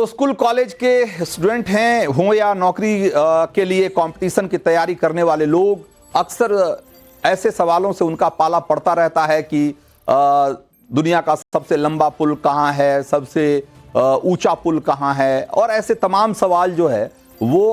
जो school college के student हैं हों या नौकरी के लिए कंपटीशन की तैयारी करने वाले लोग, अक्सर ऐसे सवालों से उनका पाला पड़ता रहता है कि दुनिया का सबसे लंबा पुल कहाँ है, सबसे ऊंचा पुल कहाँ है, और ऐसे तमाम सवाल जो है वो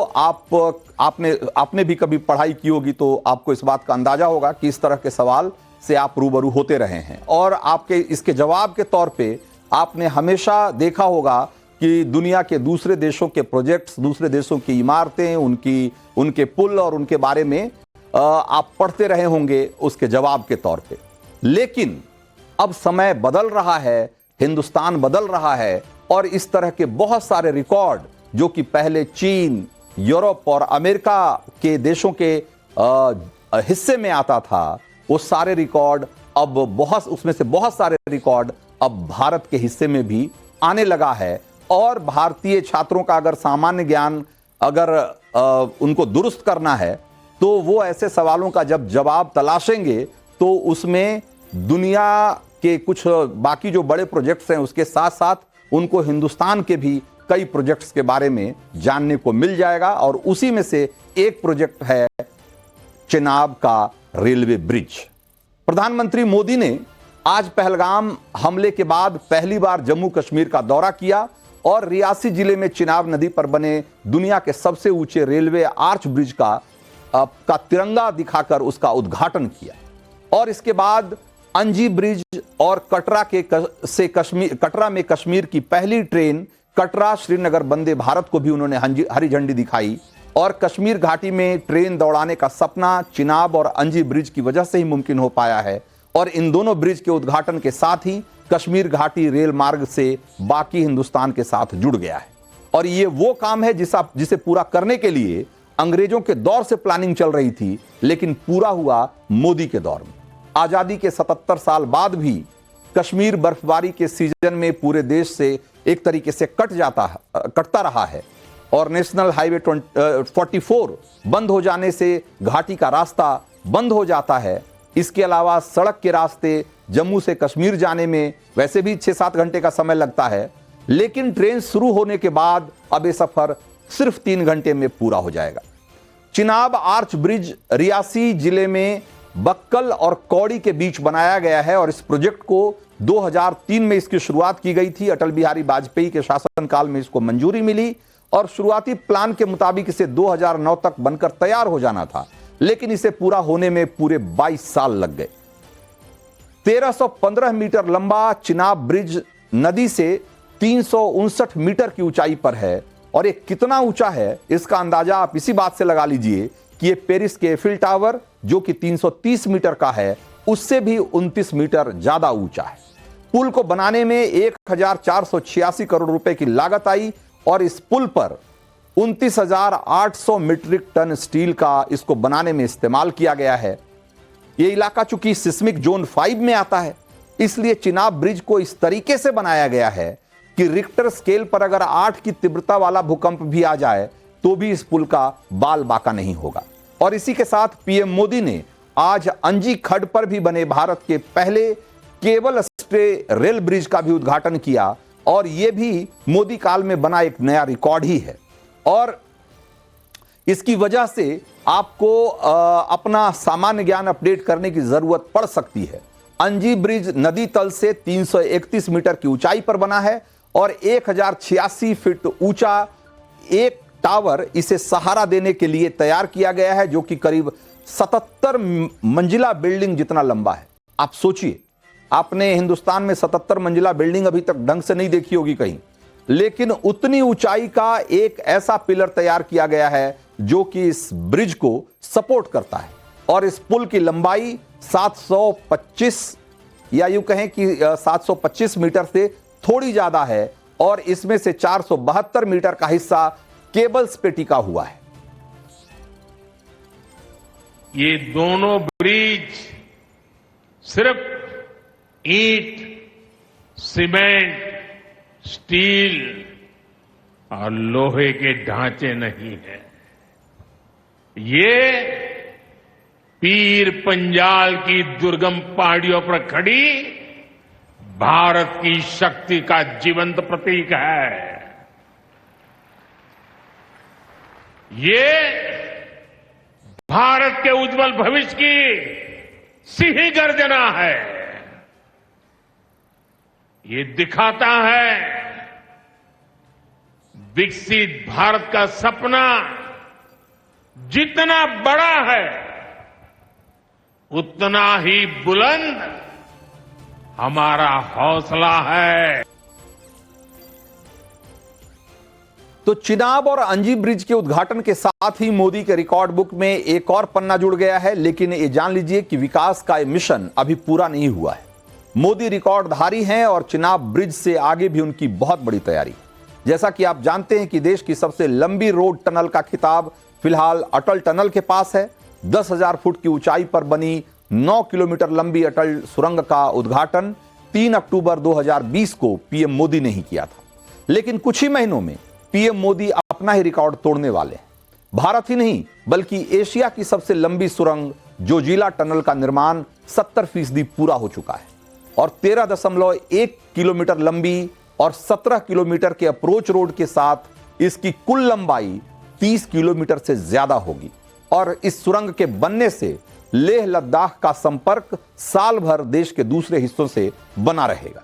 आपने भी कभी पढ़ाई की होगी तो आपको इस बात का अंदाजा होगा कि इस तरह के सवाल से आप रूबरू होते रहे हैं। और आपके इसके जवाब के तौर पे आपने हमेशा देखा होगा कि दुनिया के दूसरे देशों के प्रोजेक्ट्स, दूसरे देशों की इमारतें, उनके पुल और उनके बारे में आप पढ़ते रहे होंगे उसके जवाब के तौर पे। लेकिन अब समय बदल रहा है, हिंदुस्तान बदल रहा है, और इस तरह के बहुत सारे रिकॉर्ड जो कि पहले चीन, यूरोप और अमेरिका के देशों के हिस्से में आता था, वो सारे रिकॉर्ड उसमें से बहुत सारे रिकॉर्ड अब भारत के हिस्से में भी आने लगा है। और भारतीय छात्रों का अगर सामान्य ज्ञान उनको दुरुस्त करना है तो वो ऐसे सवालों का जब जवाब तलाशेंगे तो उसमें दुनिया के कुछ बाकी जो बड़े प्रोजेक्ट्स हैं उसके साथ साथ उनको हिंदुस्तान के भी कई प्रोजेक्ट्स के बारे में जानने को मिल जाएगा। और उसी में से एक प्रोजेक्ट है चिनाब का रेलवे ब्रिज। प्रधानमंत्री मोदी ने आज पहलगाम हमले के बाद पहली बार जम्मू कश्मीर का दौरा किया और रियासी जिले में चिनाब नदी पर बने दुनिया के सबसे ऊंचे रेलवे आर्च ब्रिज का तिरंगा दिखाकर उसका उद्घाटन किया। और इसके बाद अंजी ब्रिज और कटरा में कश्मीर की पहली ट्रेन कटरा श्रीनगर वंदे भारत को भी उन्होंने हरी झंडी दिखाई। और कश्मीर घाटी में ट्रेन दौड़ाने का सपना चिनाब और अंजी ब्रिज की वजह से ही मुमकिन हो पाया है। और इन दोनों ब्रिज के उद्घाटन के साथ ही कश्मीर घाटी रेल मार्ग से बाकी हिंदुस्तान के साथ जुड़ गया है। और ये वो काम है जिसे पूरा करने के लिए अंग्रेजों के दौर से प्लानिंग चल रही थी, लेकिन पूरा हुआ मोदी के दौर में। आजादी के 77 साल बाद भी कश्मीर बर्फबारी के सीजन में पूरे देश से एक तरीके से कटता रहा है। और नेशनल हाईवे 44 बंद हो जाने से घाटी का रास्ता बंद हो जाता है। इसके अलावा सड़क के रास्ते जम्मू से कश्मीर जाने में वैसे भी 6-7 घंटे का समय लगता है, लेकिन ट्रेन शुरू होने के बाद अब ये सफर सिर्फ 3 घंटे में पूरा हो जाएगा। चिनाब आर्च ब्रिज रियासी जिले में बक्कल और कौड़ी के बीच बनाया गया है और इस प्रोजेक्ट को 2003 में इसकी शुरुआत की गई थी। अटल बिहारी वाजपेयी के शासनकाल में इसको मंजूरी मिली और शुरुआती प्लान के मुताबिक इसे 2009 तक बनकर तैयार हो जाना था, लेकिन इसे पूरा होने में पूरे 22 साल लग गए। 1315 मीटर लंबा चिनाब ब्रिज नदी से 359 मीटर की ऊंचाई पर है। और ये कितना ऊंचा है इसका अंदाजा आप इसी बात से लगा लीजिए कि ये पेरिस के एफिल टावर जो कि 330 मीटर का है उससे भी 29 मीटर ज्यादा ऊंचा है। पुल को बनाने में 1486 करोड़ रुपए की लागत आई और इस पुल पर 29,800 मीट्रिक टन स्टील का इसको बनाने में इस्तेमाल किया गया है। यह इलाका चूंकि सिस्मिक जोन 5 में आता है, इसलिए चिनाब ब्रिज को इस तरीके से बनाया गया है कि रिक्टर स्केल पर अगर 8 की तीव्रता वाला भूकंप भी आ जाए तो भी इस पुल का बाल बाका नहीं होगा। और इसी के साथ पीएम मोदी ने आज अंजी खड्ड पर भी बने भारत के पहले केबल स्टे रेल ब्रिज का भी उद्घाटन किया और यह भी मोदी काल में बना एक नया रिकॉर्ड ही है। और इसकी वजह से आपको अपना सामान्य ज्ञान अपडेट करने की जरूरत पड़ सकती है। अंजी ब्रिज नदी तल से 331 मीटर की ऊंचाई पर बना है और 1086 फीट ऊंचा एक टावर इसे सहारा देने के लिए तैयार किया गया है, जो कि करीब 77 मंजिला बिल्डिंग जितना लंबा है। आप सोचिए, आपने हिंदुस्तान में 77 मंजिला बिल्डिंग अभी तक ढंग से नहीं देखी होगी कहीं, लेकिन उतनी ऊंचाई का एक ऐसा पिलर तैयार किया गया है जो कि इस ब्रिज को सपोर्ट करता है। और इस पुल की लंबाई 725 या यूं कहें कि 725 मीटर से थोड़ी ज्यादा है और इसमें से 472 मीटर का हिस्सा केबल्स पे टिका हुआ है। ये दोनों ब्रिज सिर्फ ईंट, सीमेंट, स्टील और लोहे के ढांचे नहीं है। ये पीर पंजाल की दुर्गम पहाड़ियों पर खड़ी भारत की शक्ति का जीवंत प्रतीक है। ये भारत के उज्जवल भविष्य की सिंह गर्जना है। ये दिखाता है विकसित भारत का सपना जितना बड़ा है उतना ही बुलंद हमारा हौसला है। तो चिनाब और अंजी ब्रिज के उद्घाटन के साथ ही मोदी के रिकॉर्ड बुक में एक और पन्ना जुड़ गया है, लेकिन ये जान लीजिए कि विकास का ये मिशन अभी पूरा नहीं हुआ है। मोदी रिकॉर्डधारी हैं और चिनाब ब्रिज से आगे भी उनकी बहुत बड़ी तैयारी। जैसा कि आप जानते हैं कि देश की सबसे लंबी रोड टनल का खिताब फिलहाल अटल टनल के पास है। 10,000 फुट की ऊंचाई पर बनी 9 किलोमीटर लंबी अटल सुरंग का उद्घाटन 3 अक्टूबर 2020 को पीएम मोदी ने ही किया था। लेकिन कुछ ही महीनों में पीएम मोदी अपना ही रिकॉर्ड तोड़ने वाले हैं। भारत ही नहीं बल्कि एशिया की सबसे लंबी सुरंग जोजिला टनल का निर्माण 70% पूरा हो चुका है और 13.1 किलोमीटर लंबी और 17 किलोमीटर के अप्रोच रोड के साथ इसकी कुल लंबाई 30 किलोमीटर से ज्यादा होगी। और इस सुरंग के बनने से लेह लद्दाख का संपर्क साल भर देश के दूसरे हिस्सों से बना रहेगा।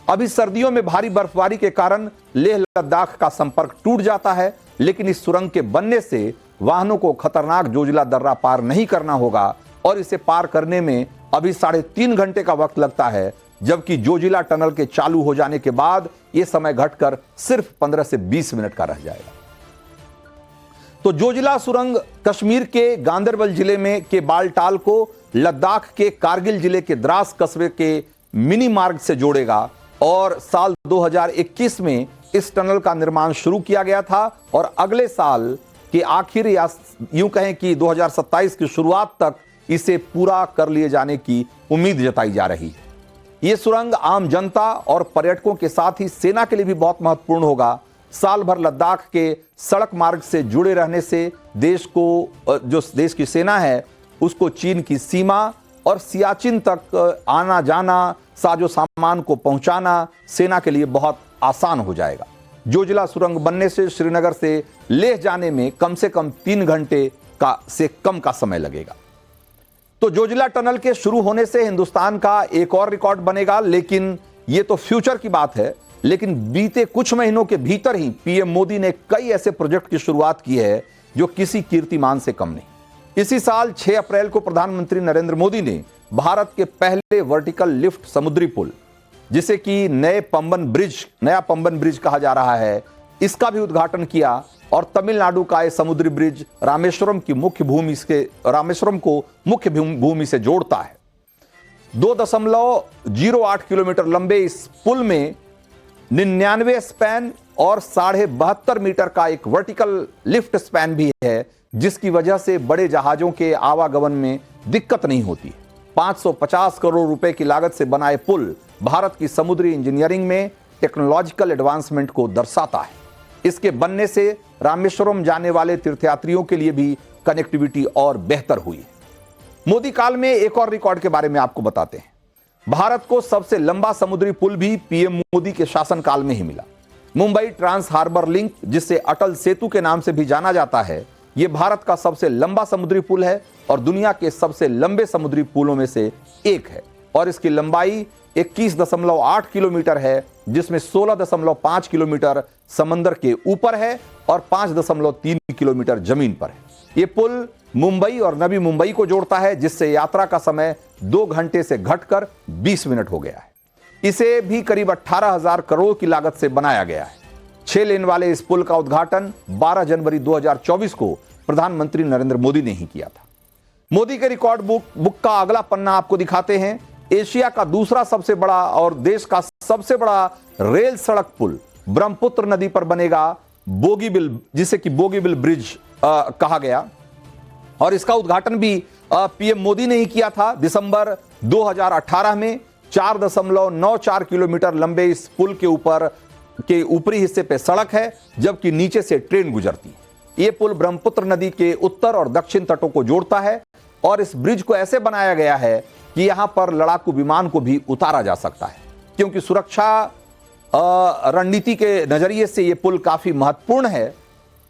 अभी सर्दियों में भारी बर्फबारी के कारण लेह लद्दाख का संपर्क टूट जाता है, लेकिन इस सुरंग के बनने से वाहनों को खतरनाक जोजिला दर्रा पार नहीं करना होगा और इसे पार करने में अभी 3.5 घंटे का वक्त लगता है, जबकि जोजिला टनल के चालू हो जाने के बाद यह समय घटकर सिर्फ 15 से 20 मिनट का रह जाएगा। तो जोजिला सुरंग कश्मीर के गांदरबल जिले में के बालटाल को लद्दाख के कारगिल जिले के द्रास कस्बे के मिनी मार्ग से जोड़ेगा और साल 2021 में इस टनल का निर्माण शुरू किया गया था और अगले साल के आखिर या यूं कहें कि 2027 की शुरुआत तक इसे पूरा कर लिए जाने की उम्मीद जताई जा रही है। यह सुरंग आम जनता और पर्यटकों के साथ ही सेना के लिए भी बहुत महत्वपूर्ण होगा। साल भर लद्दाख के सड़क मार्ग से जुड़े रहने से देश को जो देश की सेना है उसको चीन की सीमा और सियाचिन तक आना जाना, साजो सामान को पहुंचाना सेना के लिए बहुत आसान हो जाएगा। जोजिला सुरंग बनने से श्रीनगर से लेह जाने में कम से कम 3 घंटे से कम का समय लगेगा। तो जोजिला टनल के शुरू होने से हिंदुस्तान का एक और रिकॉर्ड बनेगा, लेकिन यह तो फ्यूचर की बात है। लेकिन बीते कुछ महीनों के भीतर ही पीएम मोदी ने कई ऐसे प्रोजेक्ट की शुरुआत की है जो किसी कीर्तिमान से कम नहीं। इसी साल 6 अप्रैल को प्रधानमंत्री नरेंद्र मोदी ने भारत के पहले वर्टिकल लिफ्ट समुद्री पुल, जिसे कि नया पंबन ब्रिज कहा जा रहा है, इसका भी उद्घाटन किया और तमिलनाडु का यह समुद्री ब्रिज रामेश्वरम को मुख्य भूमि से जोड़ता है। 2.08 किलोमीटर लंबे इस पुल में 99 स्पैन और 72.5 मीटर का एक वर्टिकल लिफ्ट स्पैन भी है, जिसकी वजह से बड़े जहाजों के आवागमन में दिक्कत नहीं होती। 550 करोड़ रुपए की लागत से बनाए पुल भारत की समुद्री इंजीनियरिंग में टेक्नोलॉजिकल एडवांसमेंट को दर्शाता है। इसके बनने से रामेश्वरम जाने वाले तीर्थयात्रियों के लिए भी कनेक्टिविटी और बेहतर हुई है। मोदी काल में एक और रिकॉर्ड के बारे में आपको बताते हैं। भारत को सबसे लंबा समुद्री पुल भी पीएम मोदी के शासनकाल में ही मिला। मुंबई ट्रांस हार्बर लिंक, जिसे अटल सेतु के नाम से भी जाना जाता है, यह भारत का सबसे लंबा समुद्री पुल है और दुनिया के सबसे लंबे समुद्री पुलों में से एक है और इसकी लंबाई 21.8 किलोमीटर है, जिसमें 16.5 किलोमीटर समंदर के ऊपर है और 5.3 किलोमीटर जमीन पर है। यह पुल मुंबई और नवी मुंबई को जोड़ता है, जिससे यात्रा का समय 2 घंटे से घटकर 20 मिनट हो गया है। इसे भी करीब 18,000 करोड़ की लागत से बनाया गया है। 6 लेन वाले इस पुल का उद्घाटन 12 जनवरी 2024 को प्रधानमंत्री नरेंद्र मोदी ने ही किया था। मोदी के रिकॉर्ड बुक का अगला पन्ना आपको दिखाते हैं। एशिया का दूसरा सबसे बड़ा और देश का सबसे बड़ा रेल सड़क पुल ब्रह्मपुत्र नदी पर बनेगा, बोगीबिल, जिसे कि बोगीबिल ब्रिज कहा गया, और इसका उद्घाटन भी पीएम मोदी ने ही किया था। दिसंबर 2018 में 4.94 किलोमीटर लंबे इस पुल के ऊपरी हिस्से पे सड़क है, जबकि नीचे से ट्रेन गुजरती है। यह पुल ब्रह्मपुत्र नदी के उत्तर और दक्षिण तटों को जोड़ता है और इस ब्रिज को ऐसे बनाया गया है कि यहां पर लड़ाकू विमान को भी उतारा जा सकता है, क्योंकि सुरक्षा रणनीति के नजरिए से यह पुल काफी महत्वपूर्ण है।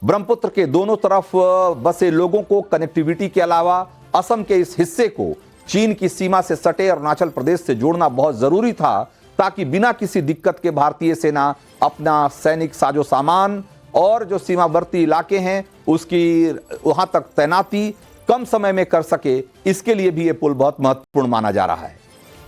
ब्रह्मपुत्र के दोनों तरफ बसे लोगों को कनेक्टिविटी के अलावा असम के इस हिस्से को चीन की सीमा से सटे अरुणाचल प्रदेश से जोड़ना बहुत जरूरी था, ताकि बिना किसी दिक्कत के भारतीय सेना अपना सैनिक साजो सामान और जो सीमावर्ती इलाके हैं उसकी वहां तक तैनाती कम समय में कर सके। इसके लिए भी यह पुल बहुत महत्वपूर्ण माना जा रहा है।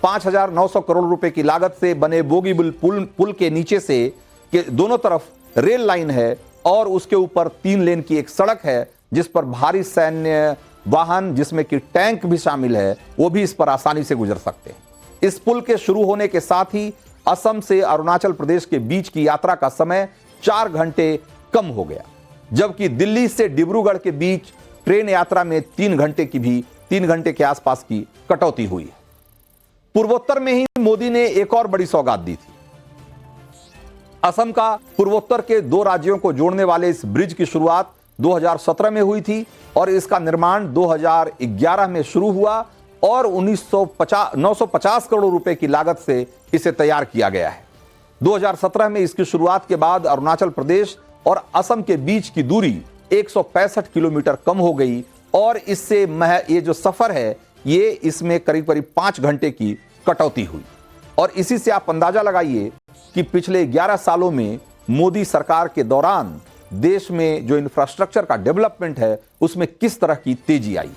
5,900 करोड़ रुपए की लागत से बने बोगीबिल पुल के नीचे से के दोनों तरफ रेल लाइन है और उसके ऊपर 3 लेन की एक सड़क है जिस पर भारी सैन्य वाहन जिसमें कि टैंक भी शामिल है वो भी इस पर आसानी से गुजर सकते हैं। इस पुल के शुरू होने के साथ ही असम से अरुणाचल प्रदेश के बीच की यात्रा का समय 4 घंटे कम हो गया, जबकि दिल्ली से डिब्रूगढ़ के बीच ट्रेन यात्रा में 3 घंटे के आसपास की कटौती हुई है। पूर्वोत्तर में ही मोदी ने एक और बड़ी सौगात दी थी। असम का पूर्वोत्तर के 2 राज्यों को जोड़ने वाले इस ब्रिज की शुरुआत 2017 में हुई थी और इसका निर्माण 2011 में शुरू हुआ और 950 करोड़ रुपए की लागत से इसे तैयार किया गया है। 2017 में इसकी शुरुआत के बाद अरुणाचल प्रदेश और असम के बीच की दूरी 165 किलोमीटर कम हो गई और इससे ये जो सफर है ये इसमें करीब 5 घंटे की कटौती हुई। और इसी से आप अंदाजा लगाइए कि पिछले 11 सालों में मोदी सरकार के दौरान देश में जो इंफ्रास्ट्रक्चर का डेवलपमेंट है उसमें किस तरह की तेजी आई।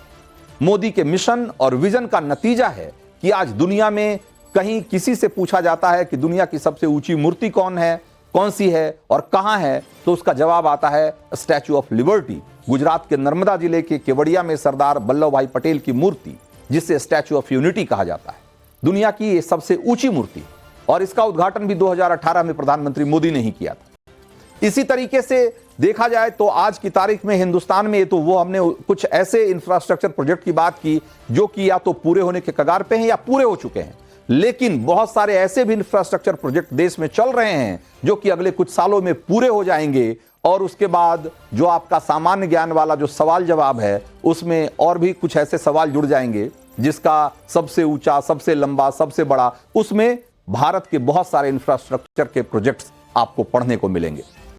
मोदी के मिशन और विजन का नतीजा है कि आज दुनिया में कहीं किसी से पूछा जाता है कि दुनिया की सबसे ऊंची मूर्ति कौन सी है और कहां है, तो उसका जवाब आता है स्टैच्यू ऑफ लिबर्टी। गुजरात के नर्मदा जिले के केवड़िया में सरदार वल्लभ भाई पटेल की मूर्ति, जिसे स्टैच्यू ऑफ यूनिटी कहा जाता है, दुनिया की ये सबसे ऊंची मूर्ति और इसका उद्घाटन भी 2018 में प्रधानमंत्री मोदी ने ही किया था। इसी तरीके से देखा जाए तो आज की तारीख में हिंदुस्तान में तो वो हमने कुछ ऐसे इंफ्रास्ट्रक्चर प्रोजेक्ट की बात की जो कि या तो पूरे होने के कगार पे हैं या पूरे हो चुके हैं, लेकिन बहुत सारे ऐसे भी इंफ्रास्ट्रक्चर प्रोजेक्ट देश में चल रहे हैं जो कि अगले कुछ सालों में पूरे हो जाएंगे और उसके बाद जो आपका सामान्य ज्ञान वाला जो सवाल जवाब है उसमें और भी कुछ ऐसे सवाल जुड़ जाएंगे जिसका सबसे ऊंचा, सबसे लंबा, सबसे बड़ा, उसमें भारत के बहुत सारे इंफ्रास्ट्रक्चर के प्रोजेक्ट्स आपको पढ़ने को मिलेंगे।